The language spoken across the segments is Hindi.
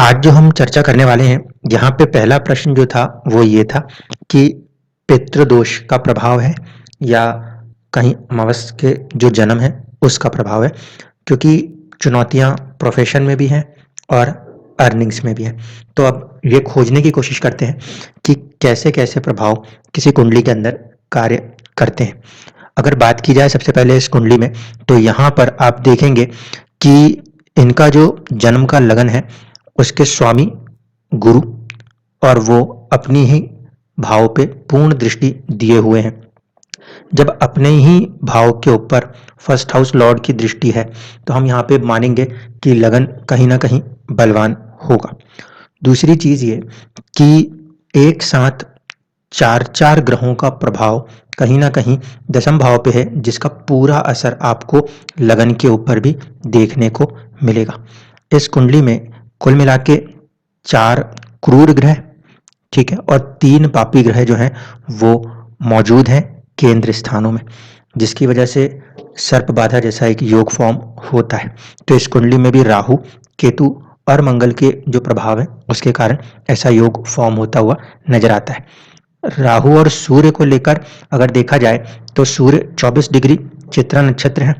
आज जो हम चर्चा करने वाले हैं, यहाँ पे पहला प्रश्न जो था वो ये था कि पितृदोष का प्रभाव है या कहीं अमावस्या के जो जन्म है उसका प्रभाव है, क्योंकि चुनौतियाँ प्रोफेशन में भी हैं और अर्निंग्स में भी हैं। तो अब ये खोजने की कोशिश करते हैं कि कैसे-कैसे प्रभाव किसी कुंडली के अंदर कार्य करते हैं। अगर बात की जाए सबसे पहले इस कुंडली में, तो यहाँ पर आप देखेंगे कि इनका जो जन्म का लगन है उसके स्वामी गुरु और वो अपनी ही भाव पे पूर्ण दृष्टि दिए हुए हैं। जब अपने ही भाव के ऊपर फर्स्ट हाउस लॉर्ड की दृष्टि है तो हम यहाँ पे मानेंगे कि लगन कहीं ना कहीं बलवान होगा। दूसरी चीज ये कि एक साथ चार चार ग्रहों का प्रभाव कहीं ना कहीं दशम भाव पे है, जिसका पूरा असर आपको लगन के ऊपर भी देखने को मिलेगा। इस कुंडली में कुल मिला के 4 क्रूर ग्रह, ठीक है, और 3 पापी ग्रह जो हैं वो मौजूद हैं केंद्र स्थानों में, जिसकी वजह से सर्प बाधा जैसा एक योग फॉर्म होता है। तो इस कुंडली में भी राहु, केतु और मंगल के जो प्रभाव है उसके कारण ऐसा योग फॉर्म होता हुआ नजर आता है। राहु और सूर्य को लेकर अगर देखा जाए तो सूर्य 24 डिग्री चित्रा नक्षत्र है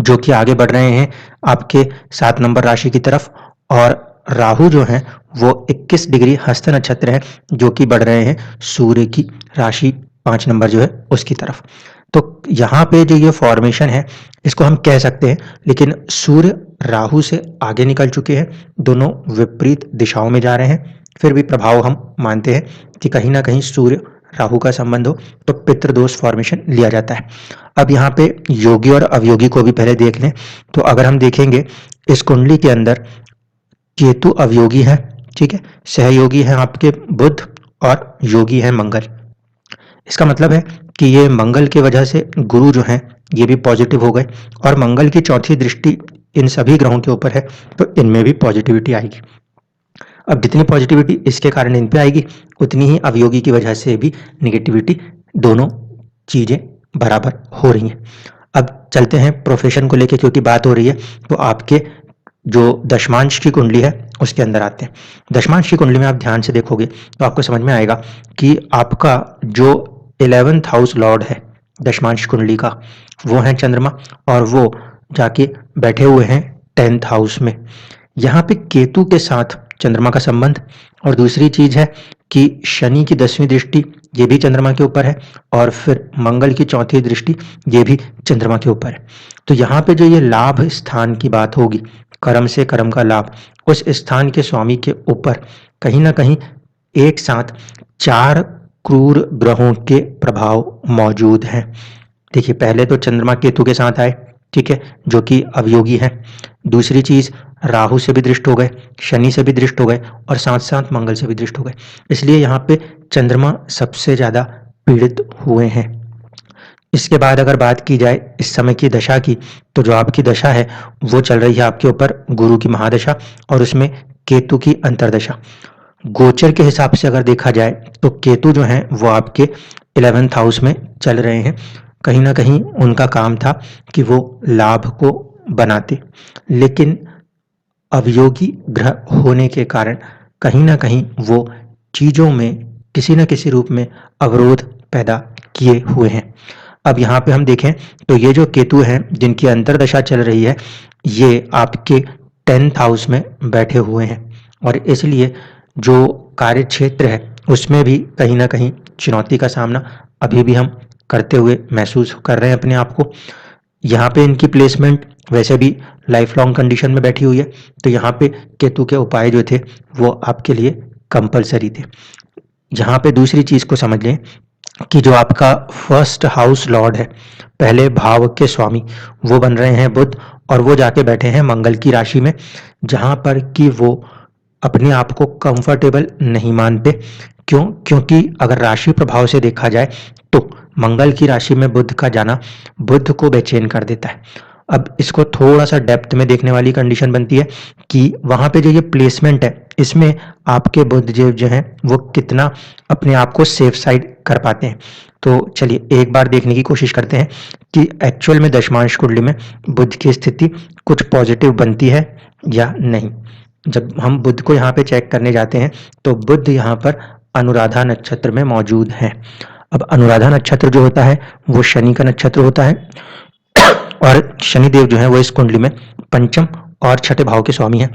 जो कि आगे बढ़ रहे हैं आपके 7 नंबर राशि की तरफ, और राहु जो है वो 21 डिग्री हस्त नक्षत्र है जो कि बढ़ रहे हैं सूर्य की राशि 5 नंबर जो है उसकी तरफ। तो यहाँ पे जो ये फॉर्मेशन है इसको हम कह सकते हैं, लेकिन सूर्य राहु से आगे निकल चुके हैं, दोनों विपरीत दिशाओं में जा रहे हैं, फिर भी प्रभाव हम मानते हैं कि कहीं ना कहीं सूर्य राहु का संबंध हो तो पितृदोष फॉर्मेशन लिया जाता है। अब यहाँ पे योगी और अवयोगी को भी पहले देख लें। तो अगर हम देखेंगे इस कुंडली के अंदर केतु अवयोगी है, ठीक है, सहयोगी है आपके बुध और योगी है मंगल। इसका मतलब है कि ये मंगल की वजह से गुरु जो हैं ये भी पॉजिटिव हो गए, और मंगल की चौथी दृष्टि इन सभी ग्रहों के ऊपर है तो इनमें भी पॉजिटिविटी आएगी। अब जितनी पॉजिटिविटी इसके कारण इन पे आएगी उतनी ही अवयोगी की वजह से भी निगेटिविटी, दोनों चीजें बराबर हो रही हैं। अब चलते हैं प्रोफेशन को लेके, क्योंकि बात हो रही है, तो आपके जो दशमांश की कुंडली है उसके अंदर आते हैं। दशमांश की कुंडली में आप ध्यान से देखोगे तो आपको समझ में आएगा कि आपका जो 11th हाउस लॉर्ड है दशमांश कुंडली का वो है चंद्रमा, और वो जाके बैठे हुए हैं 10th हाउस में। यहाँ पे केतु के साथ चंद्रमा का संबंध, और दूसरी चीज है कि शनि की 10वीं दृष्टि ये भी चंद्रमा के ऊपर है, और फिर मंगल की चौथी दृष्टि ये भी चंद्रमा के ऊपर है। तो यहाँ पे जो ये लाभ स्थान की बात होगी, कर्म से कर्म का लाभ, उस स्थान के स्वामी के ऊपर कहीं ना कहीं एक साथ 4 क्रूर ग्रहों के प्रभाव मौजूद हैं। देखिए, पहले तो चंद्रमा केतु के साथ आए, ठीक है, जो कि अवयोगी है। दूसरी चीज राहु से भी दृष्ट हो गए, शनि से भी दृष्ट हो गए, और साथ साथ मंगल से भी दृष्ट हो गए। इसलिए यहाँ पे चंद्रमा सबसे ज्यादा पीड़ित हुए हैं। इसके बाद अगर बात की जाए इस समय की दशा की, तो जो आपकी दशा है वो चल रही है आपके ऊपर गुरु की महादशा, और उसमें केतु की अंतरदशा। गोचर के हिसाब से अगर देखा जाए तो केतु जो है वो आपके 11th हाउस में चल रहे हैं। कहीं ना कहीं उनका काम था कि वो लाभ को बनाते, लेकिन अवयोगी ग्रह होने के कारण कहीं ना कहीं वो चीजों में किसी न किसी रूप में अवरोध पैदा किए हुए हैं। अब यहाँ पे हम देखें तो ये जो केतु हैं जिनकी अंतरदशा चल रही है ये आपके 10th हाउस में बैठे हुए हैं, और इसलिए जो कार्य क्षेत्र है उसमें भी कहीं ना कहीं चुनौती का सामना अभी भी हम करते हुए महसूस कर रहे हैं अपने आप को। यहाँ पे इनकी प्लेसमेंट वैसे भी लाइफ लॉन्ग कंडीशन में बैठी हुई है, तो यहाँ पे केतु के उपाय जो थे वो आपके लिए कंपलसरी थे। यहाँ पे दूसरी चीज को समझ लें कि जो आपका फर्स्ट हाउस लॉर्ड है, पहले भाव के स्वामी, वो बन रहे हैं बुध, और वो जाके बैठे हैं मंगल की राशि में, जहां पर कि वो अपने आप को कंफर्टेबल नहीं मानते। क्यों? क्योंकि अगर राशि प्रभाव से देखा जाए तो मंगल की राशि में बुध का जाना बुध को बेचैन कर देता है। अब इसको थोड़ा सा डेप्थ में देखने वाली कंडीशन बनती है कि वहां पे जो ये प्लेसमेंट है इसमें आपके बुध जो हैं वो कितना अपने आप को सेफ साइड कर पाते हैं। तो चलिए एक बार देखने की कोशिश करते हैं कि एक्चुअल में दशमांश कुंडली में बुध की स्थिति कुछ पॉजिटिव बनती है या नहीं। जब हम बुध को यहाँ पे चेक करने जाते हैं तो बुध यहाँ पर अनुराधा नक्षत्र में मौजूद है। अब अनुराधा नक्षत्र जो होता है वो शनि का नक्षत्र होता है और शनिदेव जो है वो इस कुंडली में पंचम और छठे भाव के स्वामी हैं।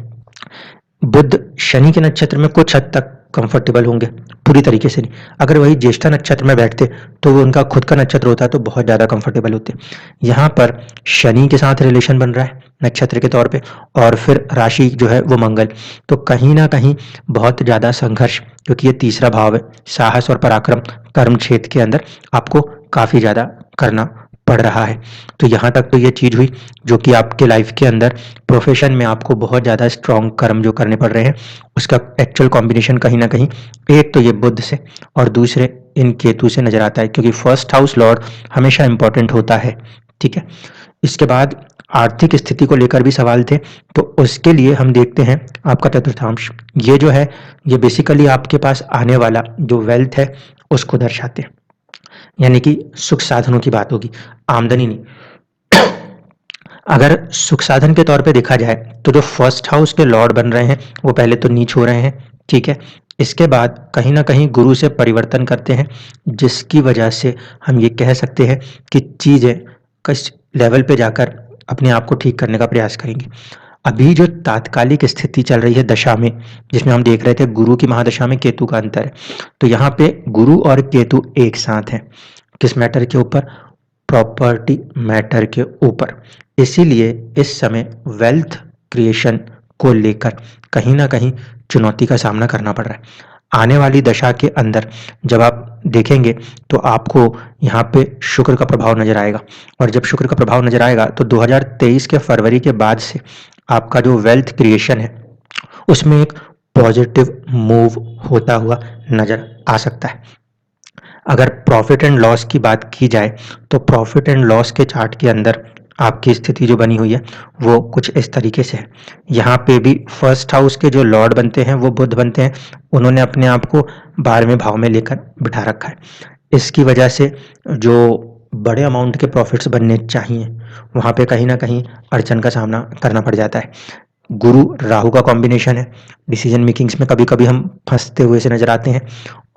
बुध शनि के नक्षत्र में कुछ हद तक कंफर्टेबल होंगे, पूरी तरीके से नहीं। अगर वही ज्येष्ठा नक्षत्र में बैठते तो वो उनका खुद का नक्षत्र होता तो बहुत ज़्यादा कंफर्टेबल होते। यहाँ पर शनि के साथ रिलेशन बन रहा है नक्षत्र के तौर पे और फिर राशि जो है वो मंगल, तो कहीं ना कहीं बहुत ज़्यादा संघर्ष, क्योंकि ये तीसरा भाव है, साहस और पराक्रम कर्म क्षेत्र के अंदर आपको काफ़ी ज़्यादा करना पड़ रहा है। तो यहाँ तक तो ये चीज़ हुई जो कि आपके लाइफ के अंदर प्रोफेशन में आपको बहुत ज़्यादा स्ट्रॉन्ग कर्म जो करने पड़ रहे हैं उसका एक्चुअल कॉम्बिनेशन कहीं ना कहीं एक तो ये बुध से और दूसरे इन केतु से नजर आता है, क्योंकि फर्स्ट हाउस लॉर्ड हमेशा इंपॉर्टेंट होता है। ठीक है, इसके बाद आर्थिक स्थिति को लेकर भी सवाल थे, तो उसके लिए हम देखते हैं आपका चतुर्थांश। ये जो है ये बेसिकली आपके पास आने वाला जो वेल्थ है उसको दर्शाते हैं, यानी कि सुख साधनों की बात होगी, आमदनी नहीं। अगर सुख साधन के तौर पे देखा जाए तो जो फर्स्ट हाउस के लॉर्ड बन रहे हैं वो पहले तो नीच हो रहे हैं। ठीक है, इसके बाद कहीं ना कहीं गुरु से परिवर्तन करते हैं, जिसकी वजह से हम ये कह सकते हैं कि चीज़ें किस लेवल पे जाकर अपने आप को ठीक करने का प्रयास करेंगे। अभी जो तात्कालिक स्थिति चल रही है दशा में, जिसमें हम देख रहे थे गुरु की महादशा में केतु का अंतर है, तो यहाँ पे गुरु और केतु एक साथ हैं। किस मैटर के ऊपर? प्रॉपर्टी मैटर के ऊपर। इसीलिए इस समय वेल्थ क्रिएशन को लेकर कहीं ना कहीं चुनौती का सामना करना पड़ रहा है। आने वाली दशा के अंदर जब आप देखेंगे तो आपको यहाँ पे शुक्र का प्रभाव नजर आएगा, और जब शुक्र का प्रभाव नजर आएगा तो 2023 के फरवरी के बाद से आपका जो वेल्थ क्रिएशन है उसमें एक पॉजिटिव मूव होता हुआ नजर आ सकता है। अगर प्रॉफिट एंड लॉस की बात की जाए तो प्रॉफिट एंड लॉस के चार्ट के अंदर आपकी स्थिति जो बनी हुई है वो कुछ इस तरीके से है। यहाँ पे भी फर्स्ट हाउस के जो लॉर्ड बनते हैं वो बुध बनते हैं, उन्होंने अपने आप को 12वें भाव में लेकर बिठा रखा है। इसकी वजह से जो बड़े अमाउंट के प्रॉफिट्स बनने चाहिए वहाँ पे कहीं ना कहीं अड़चन का सामना करना पड़ जाता है। गुरु राहु का कॉम्बिनेशन है, डिसीजन मेकिंग्स में कभी कभी हम फंसते हुए से नजर आते हैं,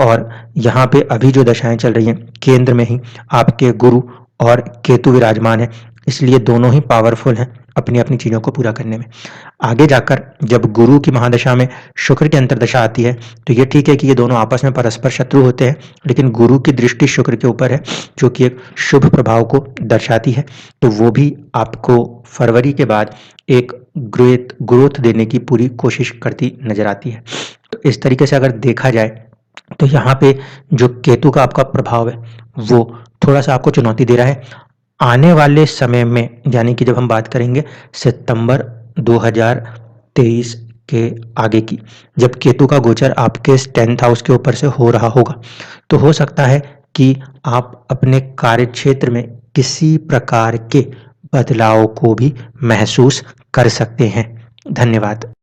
और यहाँ पे अभी जो दशाएं चल रही हैं केंद्र में ही आपके गुरु और केतु विराजमान है, इसलिए दोनों ही पावरफुल हैं अपनी अपनी चीज़ों को पूरा करने में। आगे जाकर जब गुरु की महादशा में शुक्र की अंतरदशा आती है तो ये ठीक है कि ये दोनों आपस में परस्पर शत्रु होते हैं, लेकिन गुरु की दृष्टि शुक्र के ऊपर है जो कि एक शुभ प्रभाव को दर्शाती है, तो वो भी आपको फरवरी के बाद एक ग्रोथ देने की पूरी कोशिश करती नजर आती है। तो इस तरीके से अगर देखा जाए तो यहाँ पे जो केतु का आपका प्रभाव है वो थोड़ा सा आपको चुनौती दे रहा है। आने वाले समय में, यानी कि जब हम बात करेंगे सितंबर 2023 के आगे की, जब केतु का गोचर आपके 10th हाउस के ऊपर से हो रहा होगा, तो हो सकता है कि आप अपने कार्य क्षेत्र में किसी प्रकार के बदलाव को भी महसूस कर सकते हैं। धन्यवाद।